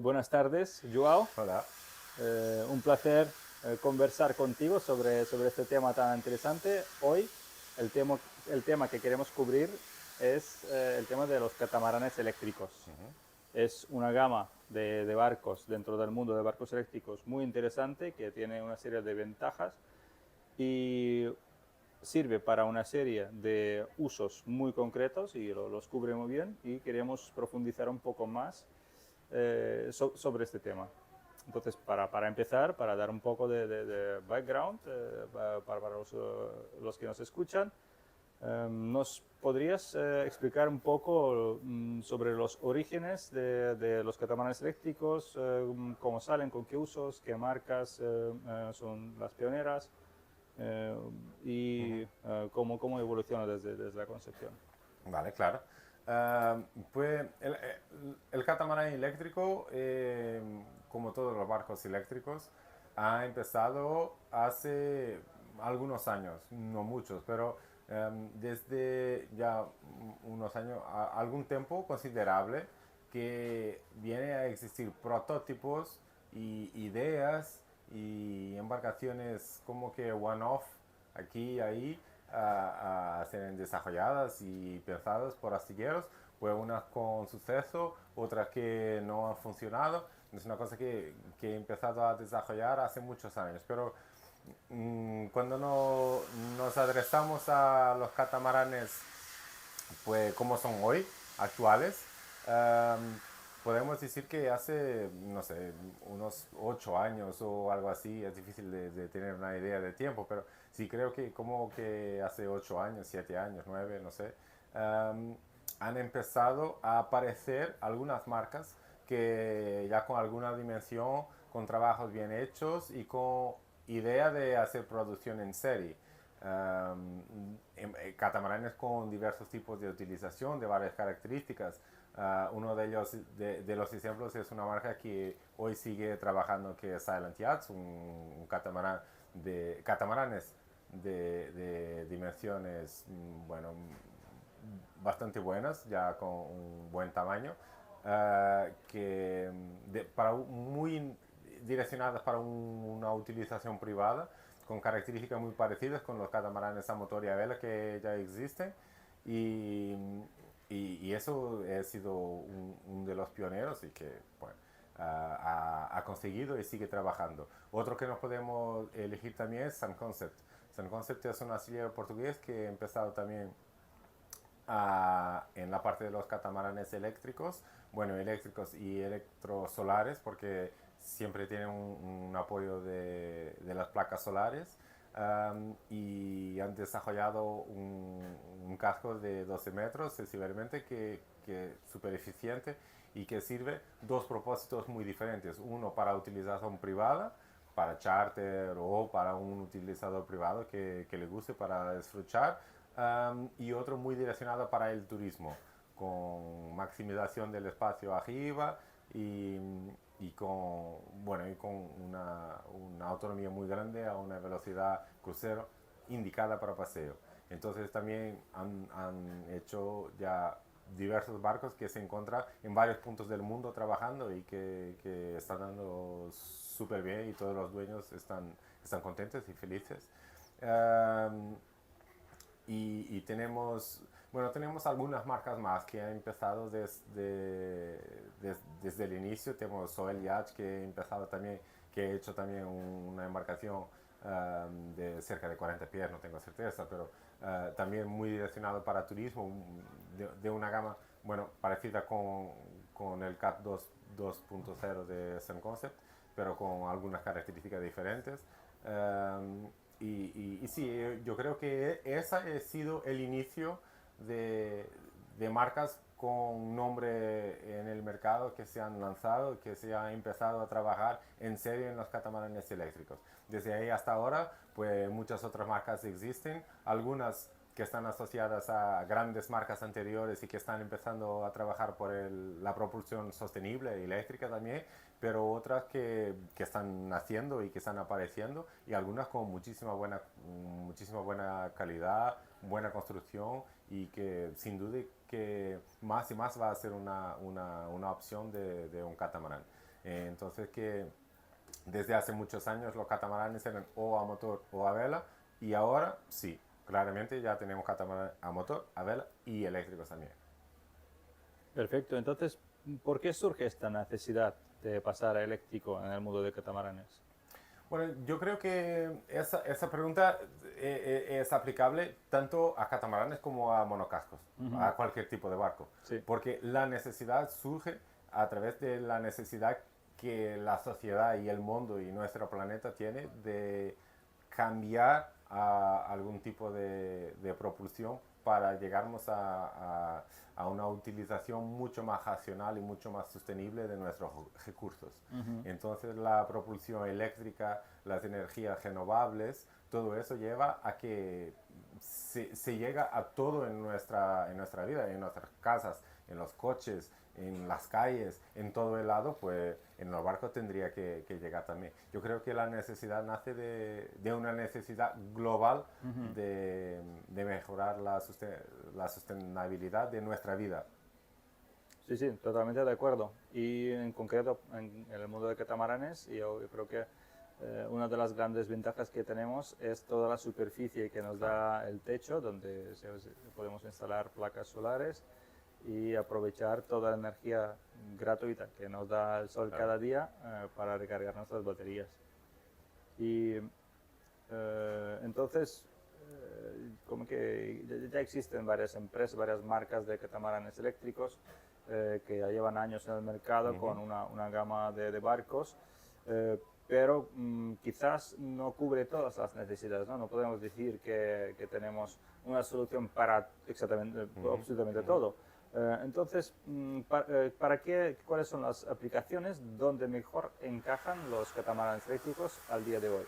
Buenas tardes, Joao. Hola. Un placer conversar contigo sobre este tema tan interesante. Hoy el tema, el tema que queremos cubrir es el tema de los catamaranes eléctricos. Es una gama de barcos dentro del mundo de barcos eléctricos muy interesante que tiene una serie de ventajas y sirve para una serie de usos muy concretos y los cubre muy bien y queremos profundizar un poco más sobre este tema. Entonces, para empezar, para dar un poco de background para los que nos escuchan, ¿nos podrías explicar un poco sobre los orígenes de los catamaranes eléctricos, cómo salen, con qué usos, qué marcas son las pioneras y cómo evoluciona desde la concepción? Vale, claro. Pues el catamarán eléctrico, como todos los barcos eléctricos, ha empezado hace algunos años, no muchos, pero desde ya unos años, algún tiempo considerable, que viene a existir prototipos y ideas y embarcaciones como que one-off aquí y ahí a ser desarrolladas y pensadas por astilleros, pues unas con suceso, otras que no han funcionado. Es una cosa que he empezado a desarrollar hace muchos años, pero cuando nos adresamos a los catamaranes, pues como son hoy, actuales, podemos decir que hace, no sé, unos 8 años o algo así, es difícil de tener una idea de tiempo, pero sí creo que como que hace 8 años, 7 años, 9, no sé, han empezado a aparecer algunas marcas que ya con alguna dimensión, con trabajos bien hechos y con idea de hacer producción en serie. Catamaranes con diversos tipos de utilización, de varias características. Uno de ellos, de los ejemplos, es una marca que hoy sigue trabajando, que es Silent Yachts, un catamarán catamaраnes de dimensiones, bueno, bastante buenas, ya con un buen tamaño, muy direccionadas para una utilización privada, con características muy parecidas con los catamaranes a motor y a vela que ya existen. Y, y eso ha sido un de los pioneros y que bueno, ha conseguido y sigue trabajando. Otro que nos podemos elegir también es Sun Concept. Sun Concept es un astillero portugués que ha empezado también en la parte de los catamaranes eléctricos, bueno, eléctricos y electrosolares, porque siempre tienen un apoyo de las placas solares. Y han desarrollado un casco de 12 metros, sensiblemente, que es súper eficiente y que sirve dos propósitos muy diferentes. Uno para utilización privada, para charter o para un utilizador privado que le guste para disfrutar, y otro muy direccionado para el turismo, con maximización del espacio arriba y, y con una autonomía muy grande a una velocidad crucero indicada para paseo. Entonces también han hecho ya diversos barcos que se encuentran en varios puntos del mundo trabajando y que están dando súper bien y todos los dueños están contentos y felices. Um, y tenemos, bueno, tenemos algunas marcas más que han empezado desde el inicio. Tenemos Soel Yacht, que ha empezado también, que ha hecho también una embarcación de cerca de 40 pies, no tengo certeza, pero también muy direccionado para turismo, de una gama, bueno, parecida con el CAT 2.0 de Sun Concept, pero con algunas características diferentes. Y sí, yo creo que ese ha sido el inicio de marcas con nombre en el mercado que se han lanzado, que se han empezado a trabajar en serio en los catamaranes eléctricos. Desde ahí hasta ahora, pues muchas otras marcas existen, algunas que están asociadas a grandes marcas anteriores y que están empezando a trabajar por la propulsión sostenible eléctrica también, pero otras que están naciendo y que están apareciendo, y algunas con muchísima buena calidad, buena construcción, y que sin duda que más y más va a ser una opción de un catamarán. Entonces que desde hace muchos años los catamaranes eran o a motor o a vela y ahora sí, claramente ya tenemos catamaranes a motor, a vela y eléctricos también. Perfecto. Entonces, ¿por qué surge esta necesidad de pasar a eléctrico en el mundo de catamaranes? Bueno, yo creo que esa pregunta es aplicable tanto a catamaranes como a monocascos, a cualquier tipo de barco, Sí. porque la necesidad surge a través de la necesidad que la sociedad y el mundo y nuestro planeta tiene de cambiar a algún tipo de propulsión para llegarnos a una utilización mucho más racional y mucho más sostenible de nuestros recursos. Entonces la propulsión eléctrica, las energías renovables, todo eso lleva a que se llega a todo en nuestra vida, en nuestras casas, en los coches, en las calles, en todo el lado, pues en los barcos tendría que llegar también. Yo creo que la necesidad nace de una necesidad global de mejorar la sostenibilidad de nuestra vida. Sí, sí, totalmente de acuerdo. Y en concreto en el mundo de catamaranes, yo creo que una de las grandes ventajas que tenemos es toda la superficie que nos da el techo, donde podemos instalar placas solares y aprovechar toda la energía gratuita que nos da el sol Claro. cada día para recargar nuestras baterías. Y entonces, como que ya existen varias empresas, varias marcas de catamaranes eléctricos que ya llevan años en el mercado con una gama de barcos, pero quizás no cubre todas las necesidades, ¿no? No podemos decir que tenemos una solución para exactamente, absolutamente todo. Entonces, ¿para qué, cuáles son las aplicaciones donde mejor encajan los catamaranes eléctricos al día de hoy?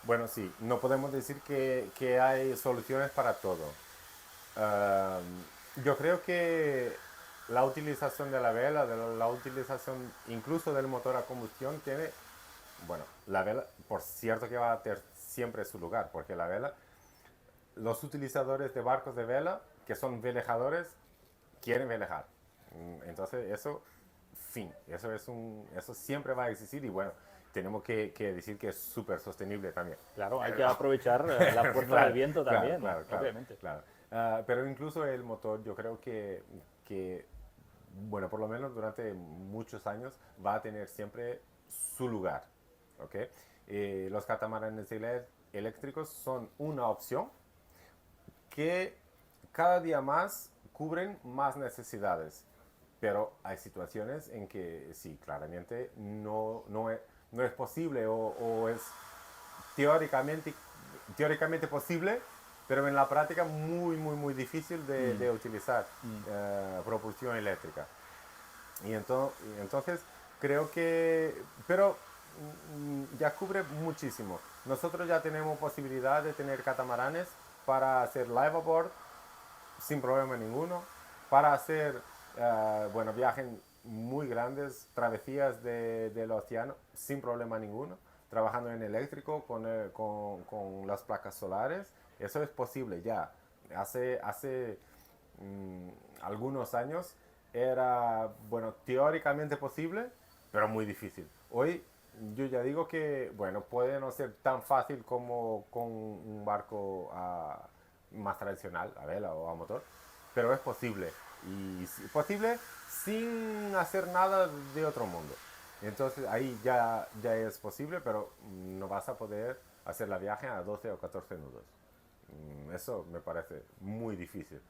Bueno, sí, no podemos decir que hay soluciones para todo. Yo creo que la utilización de la vela, de la utilización incluso del motor a combustión tiene, bueno, la vela, por cierto que va a tener siempre su lugar, porque la vela, los utilizadores de barcos de vela, que son velejadores, quieren velejar. Entonces eso, fin, eso siempre va a existir y bueno, tenemos que decir que es súper sostenible también. Claro, hay que aprovechar la fuerza del Claro, viento claro, también, claro, claro, obviamente. claro. Pero incluso el motor, yo creo que, bueno, por lo menos durante muchos años va a tener siempre su lugar, ¿ok? Los catamaranes eléctricos son una opción que cada día más cubren más necesidades, pero hay situaciones en que sí, claramente no es posible o es teóricamente, teóricamente posible, pero en la práctica muy difícil de utilizar propulsión eléctrica. Entonces creo que, pero ya cubre muchísimo. Nosotros ya tenemos posibilidad de tener catamaranes para hacer live aboard sin problema ninguno, para hacer, bueno, viajes muy grandes, travesías del océano sin problema ninguno, trabajando en eléctrico con las placas solares. Eso es posible ya. Hace algunos años era, bueno, teóricamente posible, pero muy difícil. Hoy yo ya digo que, bueno, puede no ser tan fácil como con un barco más tradicional, a vela o a motor, pero es posible. Y posible sin hacer nada de otro mundo. Entonces ahí ya es posible, pero no vas a poder hacer la viaje a 12 o 14 nudos. Eso me parece muy difícil.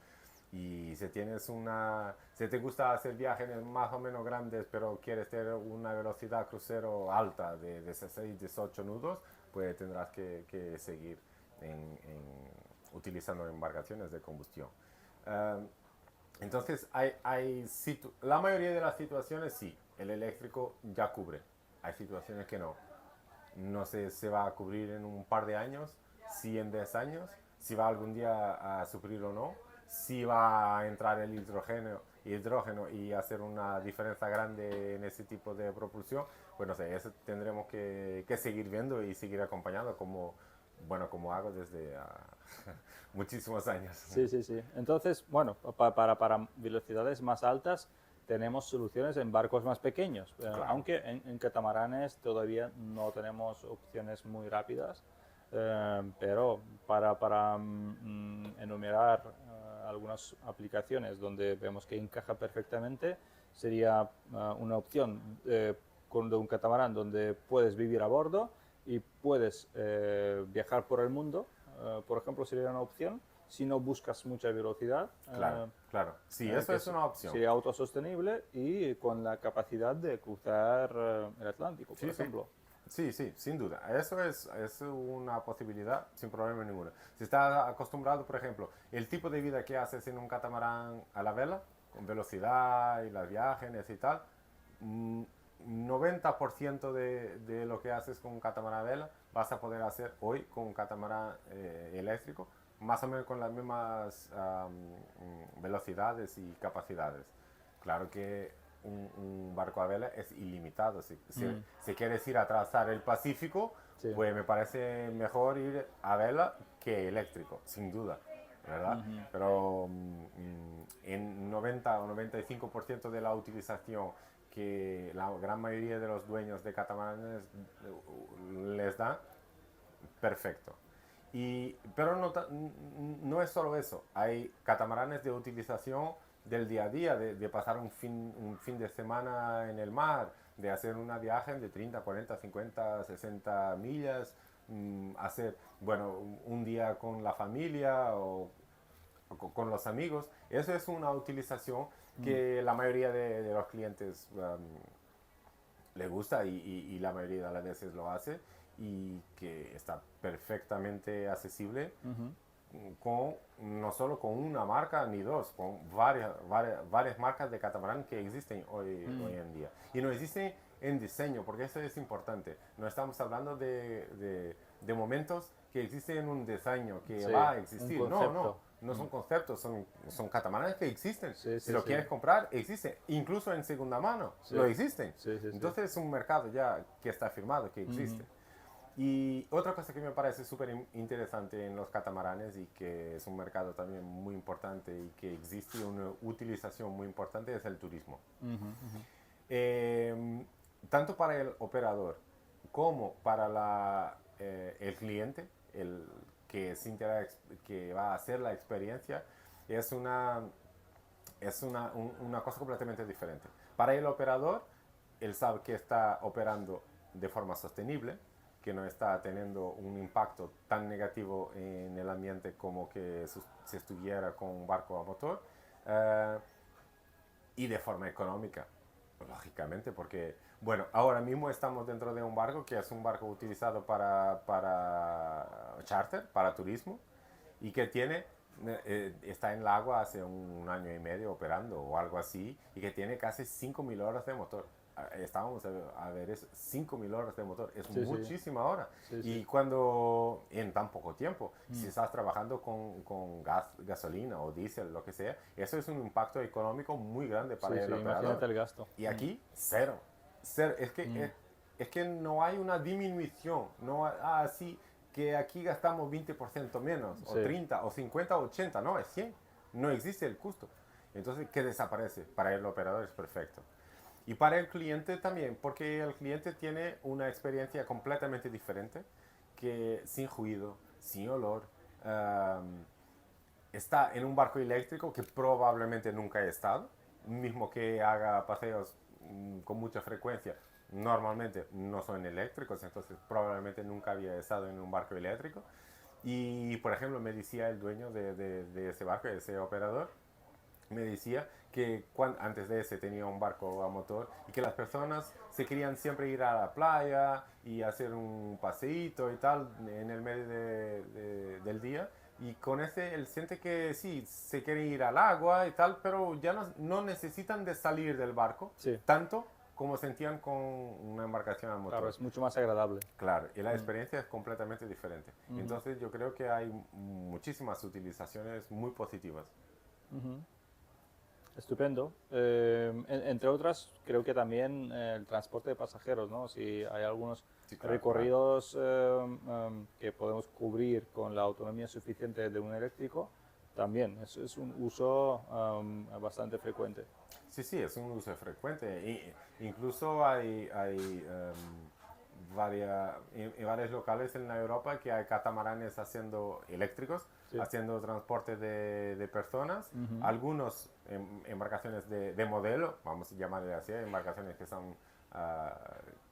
Y si te gusta hacer viajes más o menos grandes, pero quieres tener una velocidad crucero alta de 16, 18 nudos, pues tendrás que seguir utilizando embarcaciones de combustión. Uh, entonces, la mayoría de las situaciones sí, el eléctrico ya cubre. Hay situaciones que no. No sé si se va a cubrir en un par de años, si en 10 años, si va algún día a suplir o no, si va a entrar el hidrógeno y hacer una diferencia grande en ese tipo de propulsión. Pues no sé, eso tendremos que seguir viendo y seguir acompañando como, bueno, como hago desde muchísimos años. Sí, sí, sí. Entonces, bueno, para velocidades más altas, tenemos soluciones en barcos más pequeños, Claro. aunque en catamaranes todavía no tenemos opciones muy rápidas, pero para enumerar algunas aplicaciones donde vemos que encaja perfectamente, sería una opción de un catamarán donde puedes vivir a bordo y puedes viajar por el mundo, por ejemplo, sería una opción si no buscas mucha velocidad. Claro, claro. Sí, eso Que es una opción. sería autosostenible y con la capacidad de cruzar el Atlántico, por Sí, sí. ejemplo. Sí, sí, sin duda. Eso es una posibilidad sin problema ninguno. Si estás acostumbrado, por ejemplo, el tipo de vida que haces en un catamarán a la vela, con velocidad y las viajes y tal, mm, 90% de lo que haces con un catamarán a vela vas a poder hacer hoy con un catamarán eléctrico, más o menos con las mismas velocidades y capacidades. Claro que un barco a vela es ilimitado. Si quieres ir a trazar el Pacífico, Sí. pues me parece mejor ir a vela que eléctrico, sin duda, ¿verdad? Pero en 90 o 95% de la utilización que la gran mayoría de los dueños de catamaranes les dan, perfecto. Pero no es solo eso, hay catamaranes de utilización del día a día, de pasar un fin de semana en el mar, de hacer una viaje de 30, 40, 50, 60 millas, hacer, bueno, un día con la familia o con los amigos. Eso es una utilización que la mayoría de los clientes le gusta y la mayoría de las veces lo hace y que está perfectamente accesible con, no solo con una marca ni dos, con varias marcas de catamarán que existen hoy en día. Y no existen en diseño, porque eso es importante. No estamos hablando de momentos que existen en un diseño, que Sí, va a un existir. No, concepto. no son conceptos, son catamaranes que existen. Sí, Si sí, lo sí. quieres comprar, existe. Incluso en segunda mano, Sí. lo existen. Sí, sí, sí. Entonces es un mercado ya que está firmado, que existe. Y otra cosa que me parece súper interesante en los catamaranes y que es un mercado también muy importante y que existe una utilización muy importante es el turismo. Eh, Tanto para el operador como para el cliente, el que va a hacer la experiencia, es una cosa completamente diferente. Para el operador, él sabe que está operando de forma sostenible, que no está teniendo un impacto tan negativo en el ambiente como que si estuviera con un barco a motor, eh, y de forma económica, lógicamente, porque, bueno, ahora mismo estamos dentro de un barco que es un barco utilizado para charter, para turismo, y que está en el agua hace un año y medio operando o algo así, y que tiene casi 5.000 horas de motor. Estábamos a ver eso, 5.000 horas de motor, es Sí, sí. muchísima hora. Sí, sí. Y cuando en tan poco tiempo, si estás trabajando con gasolina o diésel, lo que sea, eso es un impacto económico muy grande para Sí, el sí, operador. imagínate el gasto. Y aquí, cero. Cero. Es que no hay una disminución. No hay, sí, que aquí gastamos 20% menos, o Sí. 30, o 50, o 80. No, es 100. No existe el costo. Entonces, ¿qué desaparece? Para el operador es perfecto. Y para el cliente también, porque el cliente tiene una experiencia completamente diferente, que sin ruido, sin olor, está en un barco eléctrico que probablemente nunca he estado, mismo que haga paseos con mucha frecuencia. Normalmente no son eléctricos, entonces probablemente nunca había estado en un barco eléctrico. Y, por ejemplo, me decía el dueño de ese barco, de ese operador, me decía que antes de ese tenía un barco a motor y que las personas se querían siempre ir a la playa y hacer un paseíto y tal en el medio del día. Y con ese él siente que sí, se quiere ir al agua y tal, pero ya no necesitan de salir del barco Sí, tanto como sentían con una embarcación a claro, motor. es mucho más agradable. Claro, y la experiencia es completamente diferente. Entonces yo creo que hay muchísimas utilizaciones muy positivas. Estupendo. Entre otras, creo que también el transporte de pasajeros, ¿no? Si hay algunos Sí, claro, recorridos que podemos cubrir con la autonomía suficiente de un eléctrico, también es un uso bastante frecuente. Sí, es un uso frecuente. Incluso hay en varios locales en Europa que hay catamaranes haciendo eléctricos, Sí. haciendo transporte de personas. Ujú. Algunos embarcaciones de modelo, vamos a llamarle así, embarcaciones que son ah,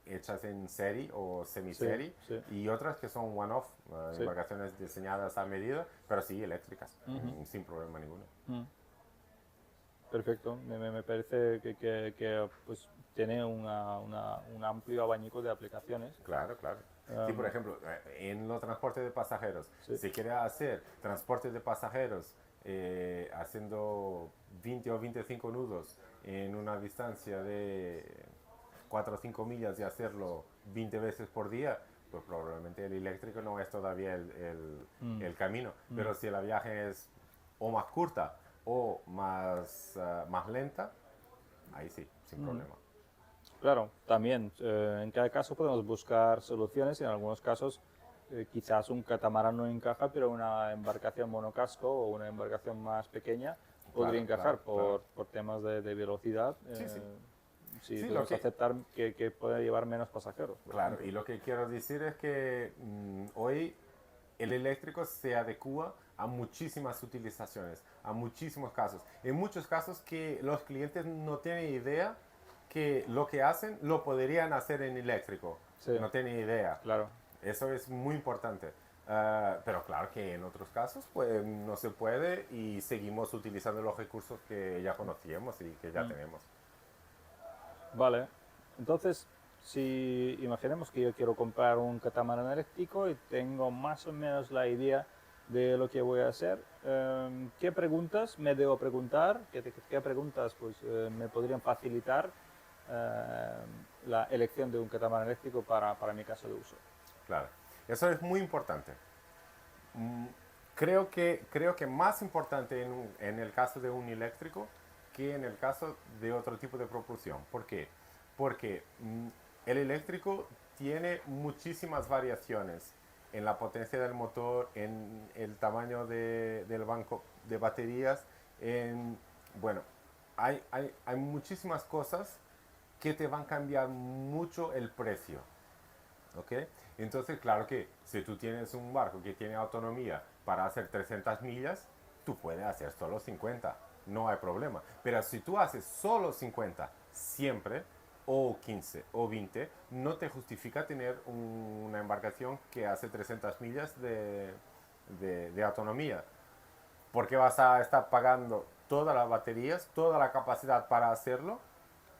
hechas en serie o Sí, semiserie, sí, y otras que son one-off, sí. embarcaciones diseñadas a medida, pero sí eléctricas, Ujú. sin problema ninguno. Mm. Perfecto, me parece que, pues, tiene un amplio abanico de aplicaciones. Claro, claro. Sí, por Em, ejemplo, en los transportes de pasajeros, sí, si quiere hacer transporte de pasajeros haciendo 20 o 25 nudos en una distancia de 4 o 5 millas y hacerlo 20 veces por día, pues probablemente el eléctrico no es todavía mm, el camino. mm, Pero si la viaje es o más corta o más lenta, ahí sí, sin mm. problema. Claro, también en cada caso podemos buscar soluciones y en algunos casos quizás un catamarán no encaja, pero una embarcación monocasco o una embarcación más pequeña podría Claro, claro, encajar claro. por temas de velocidad. Sí, sí. Si Sí, lo podemos que, aceptar que pueda llevar menos pasajeros, por claro, ejemplo. y lo que quiero decir es que hoy el eléctrico se adecua a muchísimas utilizaciones, a muchísimos casos. En muchos casos que los clientes no tienen idea que lo que hacen lo podrían hacer en eléctrico. Sí, No tienen idea. claro. Eso es muy importante. Pero claro que en otros casos pues no se puede y seguimos utilizando los recursos que ya conocíamos y que ya Mm. tenemos. Vale, entonces, si imaginemos que yo quiero comprar un catamarán eléctrico y tengo más o menos la idea de lo que voy a hacer, ¿qué preguntas me debo preguntar? ¿Qué preguntas pues, me podrían facilitar la elección de un catamarán eléctrico para mi caso de uso? Claro, eso es muy importante. Mm, creo que más importante en el caso de un eléctrico que en el caso de otro tipo de propulsión. ¿Por qué? Porque el eléctrico tiene muchísimas variaciones en la potencia del motor, en el tamaño del banco de baterías, bueno, hay muchísimas cosas que te van a cambiar mucho el precio. ¿Ok? Entonces, claro que si tú tienes un barco que tiene autonomía para hacer 300 millas, tú puedes hacer solo 50, no hay problema. Pero si tú haces solo 50 siempre, o 15 o 20, no te justifica tener una embarcación que hace 300 millas de autonomía, porque vas a estar pagando todas las baterías, toda la capacidad para hacerlo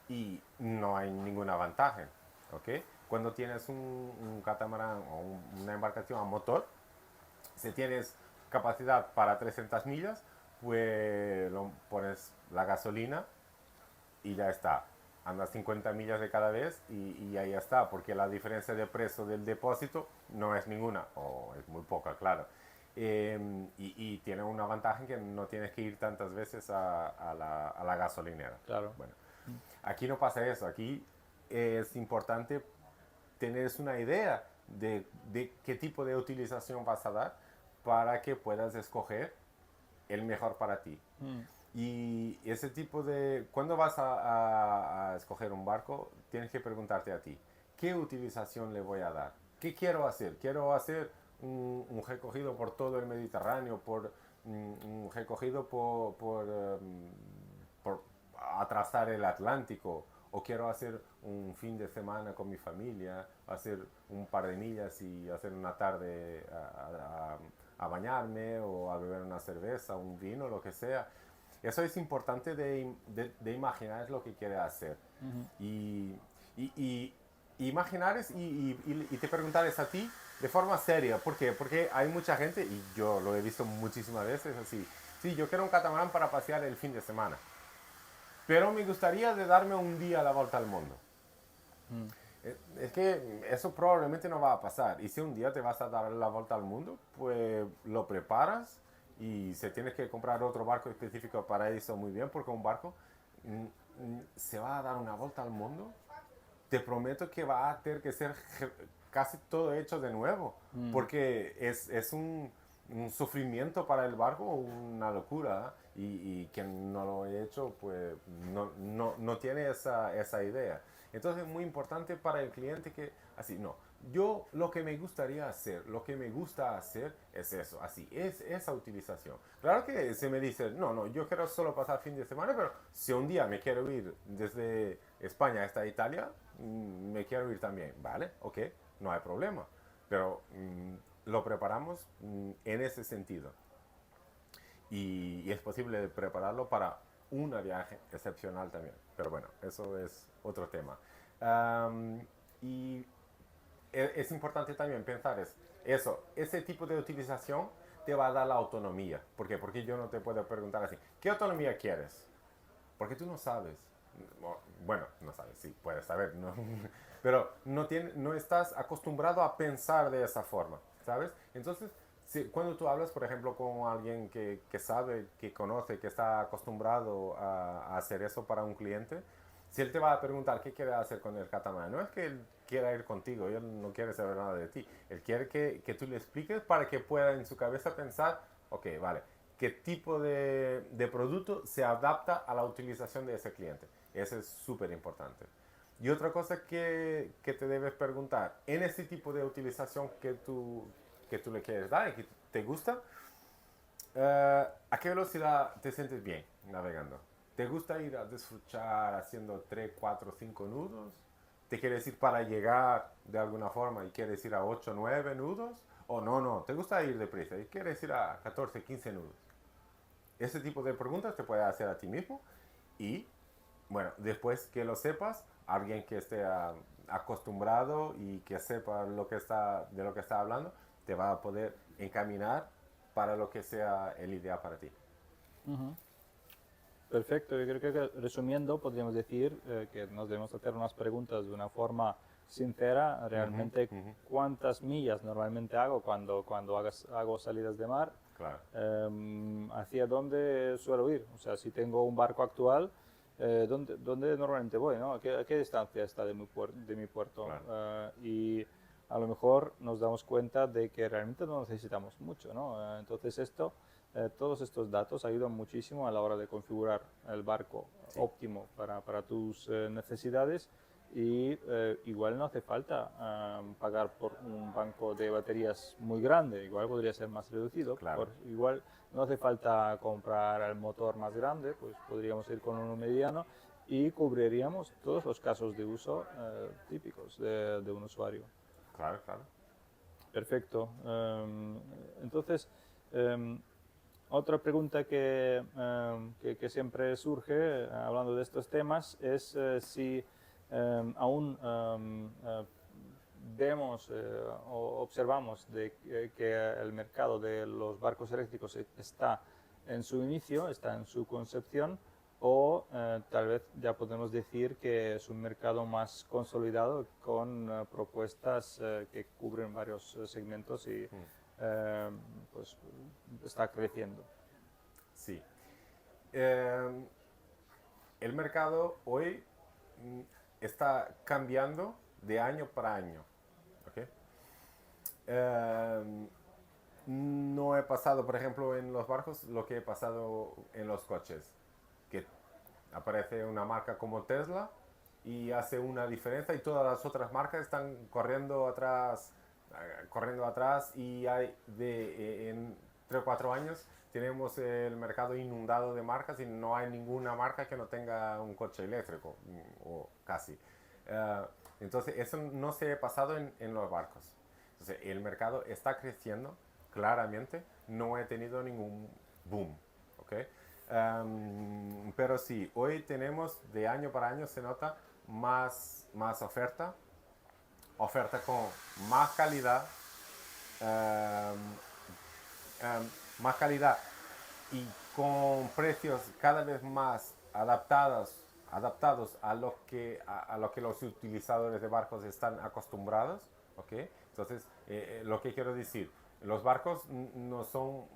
y no hay ninguna ventaja. ¿Ok? Cuando tienes un catamarán o una embarcación a motor, si tienes capacidad para 300 millas, pues lo pones la gasolina y ya está. Andas 50 millas de cada vez y ahí está, porque la diferencia de precio del depósito no es ninguna, o es muy poca, claro. Y tiene una ventaja que no tienes que ir tantas veces a la gasolinera. Claro. Bueno, aquí no pasa eso, aquí es importante tener una idea de qué tipo de utilización vas a dar para que puedas escoger el mejor para ti. Mm, Y ese tipo de... Cuando vas a escoger un barco, tienes que preguntarte a ti, ¿qué utilización le voy a dar? ¿Qué quiero hacer? ¿Quiero hacer un recorrido por todo el Mediterráneo, un recorrido por atravesar el Atlántico? ¿O quiero hacer un fin de semana con mi familia, hacer un par de millas y hacer una tarde a bañarme o a beber una cerveza, un vino, lo que sea? Eso es importante de imaginar es lo que quiere hacer. ujú. Y, y imaginar y te preguntar es a ti de forma seria. ¿Por qué? Porque hay mucha gente, y yo lo he visto muchísimas veces así, sí, yo quiero un catamarán para pasear el fin de semana, pero me gustaría de darme un día a la vuelta al mundo. Mm. Es que eso probablemente no va a pasar. Y si un día te vas a dar la vuelta al mundo, pues lo preparas y se tienes que comprar otro barco específico para eso muy bien, porque un barco se va a dar una vuelta al mundo. Te prometo que va a tener que ser casi todo hecho de nuevo, Mm. porque es un sufrimiento para el barco, una locura. y quien no lo ha hecho, pues no tiene esa idea. Entonces es muy importante para el cliente que, así, no, yo lo que me gustaría hacer, lo que me gusta hacer es eso, así, es esa utilización. Claro que se me dice, no, yo quiero solo pasar fin de semana, pero si un día me quiero ir desde España hasta Italia, me quiero ir también, ¿vale? Ok, no hay problema. Pero lo preparamos en ese sentido. Y es posible prepararlo para una viaje excepcional también. Pero bueno, eso es otro tema. Um, y es importante también pensar eso, ese tipo de utilización te va a dar la autonomía. ¿Por qué? Porque yo no te puedo preguntar así, ¿qué autonomía quieres? Porque tú no sabes. Bueno, no sabes, sí, puedes saber, ¿no? Pero no estás acostumbrado a pensar de esa forma, ¿sabes? Entonces, si, cuando tú hablas, por ejemplo, con alguien que sabe, que conoce, que está acostumbrado a hacer eso para un cliente, si él te va a preguntar qué quiere hacer con el catamarán, no es que él quiera ir contigo, él no quiere saber nada de ti, él quiere que tú le expliques para que pueda en su cabeza pensar, ok, vale, qué tipo de producto se adapta a la utilización de ese cliente. Eso es súper importante. Y otra cosa que te debes preguntar, en ese tipo de utilización que tú le quieres dar y que te gusta, ¿a qué velocidad te sientes bien navegando? ¿Te gusta ir a disfrutar haciendo 3 4 5 nudos? ¿Te quieres ir para llegar de alguna forma y quieres ir a 8 9 nudos? ¿O no, te gusta ir deprisa y quieres ir a 14 15 nudos? Ese tipo de preguntas te puedes hacer a ti mismo y, bueno, después que lo sepas, alguien que esté acostumbrado y que sepa de lo que está hablando, te va a poder encaminar para lo que sea el ideal para ti. Ujú. Perfecto, yo creo que resumiendo podríamos decir que nos debemos hacer unas preguntas de una forma sincera, Ujú, realmente ujú, cuántas millas normalmente hago cuando hago salidas de mar, claro, hacia dónde suelo ir, o sea, si tengo un barco actual, dónde normalmente voy, ¿no? A qué distancia está de mi puerto? claro, Y a lo mejor nos damos cuenta de que realmente no necesitamos mucho, ¿no? Entonces todos estos datos ayudan muchísimo a la hora de configurar el barco sí, óptimo para tus necesidades y igual no hace falta pagar por un banco de baterías muy grande, igual podría ser más reducido, claro, igual no hace falta comprar el motor más grande, pues podríamos ir con uno mediano y cubriríamos todos los casos de uso típicos de un usuario. claro, claro. Perfecto. Entonces, em, otra pregunta que siempre surge hablando de estos temas es si aún vemos o observamos que el mercado de los barcos eléctricos está en su inicio, está en su concepción, o tal vez ya podemos decir que es un mercado más consolidado con propuestas que cubren varios segmentos y eh, pues está creciendo. Sí. Eh, el mercado hoy mm, está cambiando de año para año. ¿Ok? Eh, no he pasado, por ejemplo, en los barcos lo que he pasado en los coches, que aparece una marca como Tesla y hace una diferencia y todas las otras marcas están corriendo atrás y hay en 3 o 4 años tenemos el mercado inundado de marcas y no hay ninguna marca que no tenga un coche eléctrico, o casi. Uh, entonces, eso no se ha pasado en los barcos. Entonces, el mercado está creciendo claramente, no he tenido ningún boom. ¿Okay? Pero sí, hoy tenemos de año para año se nota más oferta con más calidad, um, más calidad y con precios cada vez más adaptados a lo que los utilizadores de barcos están acostumbrados. ¿Okay? Entonces, lo que quiero decir, los barcos no son,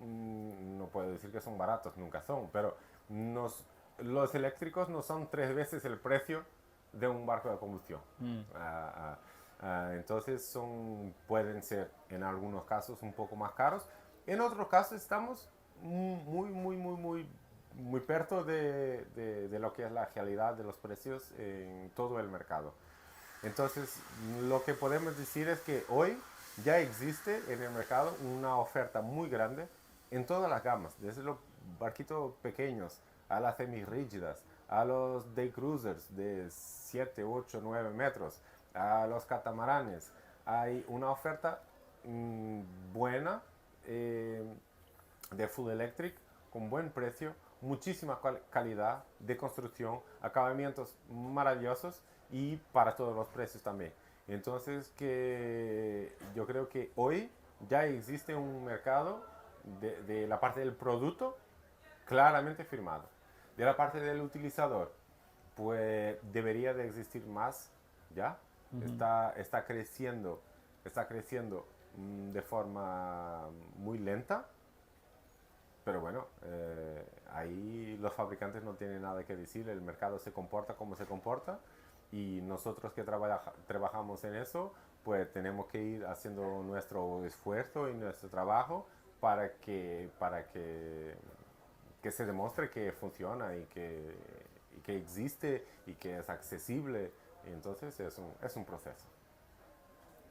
no puedo decir que son baratos, nunca son, pero los eléctricos no son 3 veces el precio de un barco de combustión. Mm, Entonces pueden ser en algunos casos un poco más caros. En otros casos estamos muy muy perto de lo que es la realidad de los precios en todo el mercado. Entonces, lo que podemos decir es que hoy ya existe en el mercado una oferta muy grande en todas las gamas, desde los barquitos pequeños a las semirrígidas, a los day cruisers de 7, 8, 9 metros, a los catamaranes. Hay una oferta buena eh, de full electric con buen precio, muchísima calidad de construcción, acabamientos maravillosos y para todos los precios también. Entonces que yo creo que hoy ya existe un mercado de la parte del producto claramente firmado. De la parte del utilizador, pues debería de existir más, ¿ya? Ujú. Está creciendo de forma muy lenta, pero bueno, ahí los fabricantes no tienen nada que decir, el mercado se comporta como se comporta y nosotros que trabajamos en eso, pues tenemos que ir haciendo nuestro esfuerzo y nuestro trabajo que se demuestre que funciona y que existe y que es accesible. Entonces es un proceso.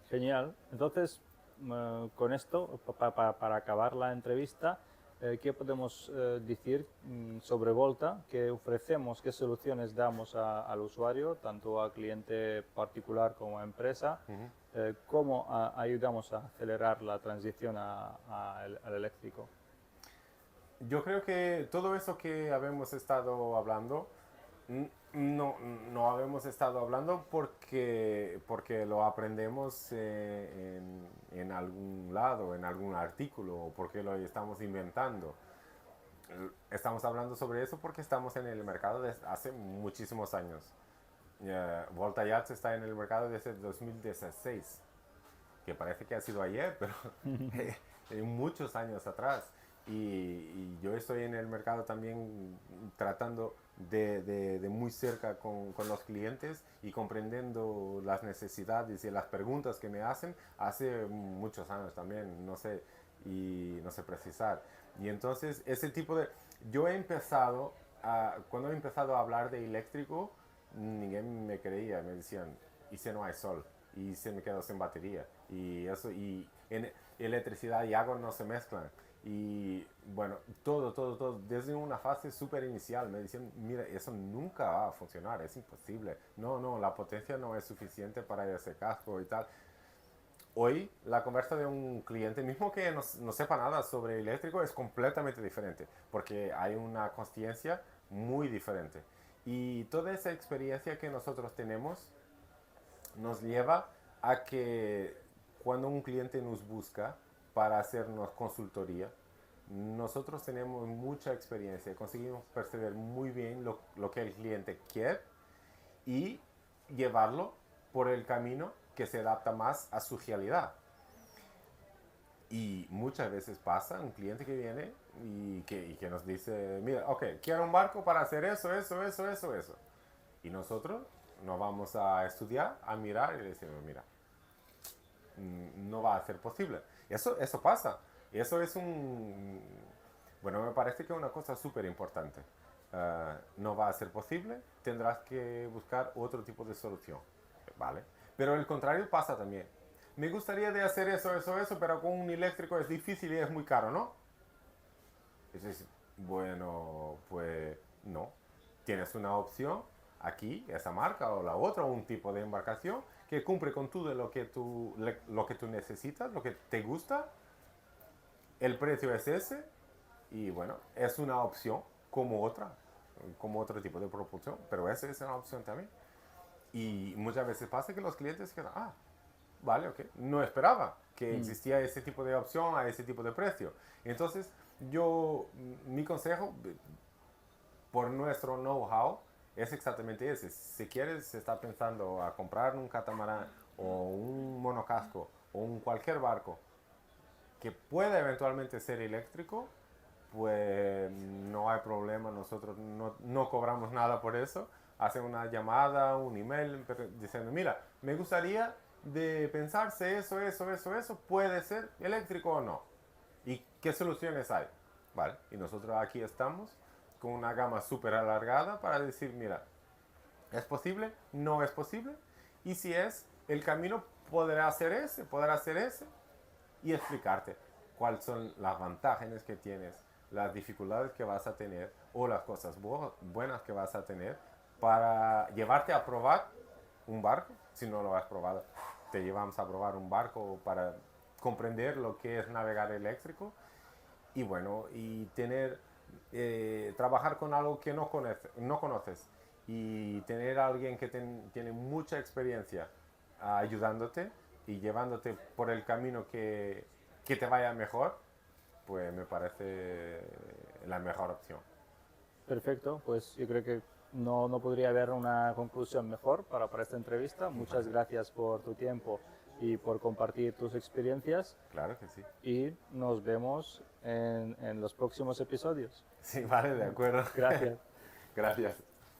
Genial. Entonces, con esto, para acabar la entrevista, ¿qué podemos decir sobre Volta? ¿Qué ofrecemos? ¿Qué soluciones damos al usuario, tanto a cliente particular como a empresa? Ujú. ¿Cómo ayudamos a acelerar la transición al eléctrico? Yo creo que todo eso que habemos estado hablando, no, no habemos estado hablando porque lo aprendemos en algún lado, en algún artículo, o porque lo estamos inventando. Estamos hablando sobre eso porque estamos en el mercado desde hace muchísimos años. Volta Yachts está en el mercado desde 2016, que parece que ha sido ayer, pero muchos años atrás. Y yo estoy en el mercado también tratando de muy cerca con los clientes y comprendiendo las necesidades y las preguntas que me hacen hace muchos años también, no sé, y no sé precisar. Y entonces ese tipo de... Yo he empezado, cuando he empezado a hablar de eléctrico, ninguém me creía, me decían, ¿y si no hay sol? Y se me quedó sin batería. Y eso, y electricidad y agua no se mezclan. Y bueno, todo, desde una fase súper inicial me decían, mira, eso nunca va a funcionar, es imposible. No, no, la potencia no es suficiente para ese casco y tal. Hoy la conversa de un cliente, mismo que no sepa nada sobre eléctrico, es completamente diferente, porque hay una conciencia muy diferente. Y toda esa experiencia que nosotros tenemos nos lleva a que cuando un cliente nos busca para hacernos consultoría, nosotros tenemos mucha experiencia, conseguimos percibir muy bien lo que el cliente quiere y llevarlo por el camino que se adapta más a su realidad. Y muchas veces pasa un cliente que viene y que nos dice, mira, ok, quiero un barco para hacer eso, eso, eso, eso, eso. Y nosotros nos vamos a estudiar, a mirar y le decimos, mira, no va a ser posible. Eso pasa. Eso es un... Bueno, me parece que es una cosa súper importante. No va a ser posible, tendrás que buscar otro tipo de solución. ¿Vale? Pero el contrario pasa también. Me gustaría de hacer eso, eso, eso, pero con un eléctrico es difícil y es muy caro, ¿no? Y dices, bueno, pues no. Tienes una opción aquí, esa marca o la otra, un tipo de embarcación que cumple con todo lo que tú necesitas, lo que te gusta. El precio es ese y bueno, es una opción como otra, como otro tipo de propulsión, pero esa es una opción también. Y muchas veces pasa que los clientes quedan, ah, vale, ok, no esperaba que Mm. existía ese tipo de opción a ese tipo de precio. Entonces, mi consejo, por nuestro know-how, es exactamente ese. Si quieres, se está pensando a comprar un catamarán o un monocasco o un cualquier barco que pueda eventualmente ser eléctrico, pues no hay problema, nosotros no cobramos nada por eso. Hacen una llamada, un email diciendo, mira, me gustaría de pensarse eso, eso, eso, eso, puede ser eléctrico o no. ¿Y qué soluciones hay? Vale, y nosotros aquí estamos con una gama súper alargada para decir, mira, ¿es posible? ¿No es posible? Y si es, el camino podrá ser ese, y explicarte cuáles son las ventajas que tienes, las dificultades que vas a tener o las cosas buenas que vas a tener para llevarte a probar un barco. Si no lo has probado, te llevamos a probar un barco para comprender lo que es navegar eléctrico y bueno, y trabajar con algo que no conoces y tener a alguien que tiene mucha experiencia ayudándote y llevándote por el camino que te vaya mejor, pues me parece la mejor opción. Perfecto, pues yo creo que no podría haber una conclusión mejor para esta entrevista. Muchas gracias por tu tiempo y por compartir tus experiencias Claro que sí. y nos vemos en los próximos episodios. Sí, vale, de acuerdo. Gracias. Gracias.